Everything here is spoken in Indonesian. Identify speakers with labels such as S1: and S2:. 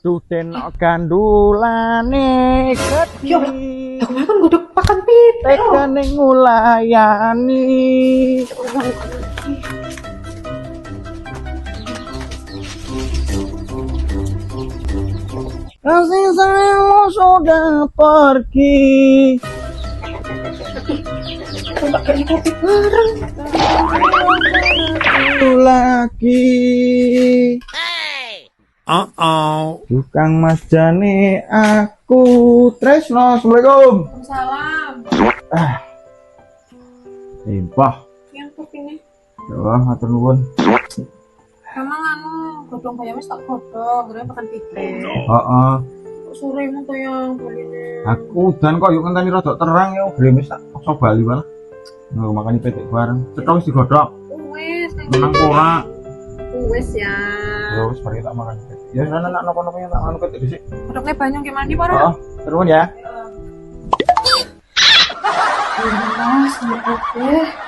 S1: Tuten kandulane
S2: Ya Allah,
S1: gede
S2: aku makan godok pakan pit.
S1: tekane ngulayani kasih sayangmu sudah pergi
S2: Aku gak kena covid bareng.
S1: lagi Tukang Mas Jani aku Tresno. Assalamualaikum.
S2: Salam.
S1: Limpah.
S2: Yang ini.
S1: Ya, matur nuwun.
S2: Emang godong kayak wis tak godong, kira pakan pit.
S1: Heeh.
S2: Soremu tuh yang boline.
S1: Aku udan kok yuk ngenteni rada terang ya gremes tak paksa bali malah. Nah, makanya petik bareng. Cetok wis digodhog.
S2: Wes,
S1: Menang ora?
S2: wes ya.
S1: Ya wis bari tak makan petik. Ya ana napa-napa yang tak anu petik dhisik.
S2: Godoknya banyak kayak mandi para.
S1: Heeh. Terus ya.
S2: Mas, ya.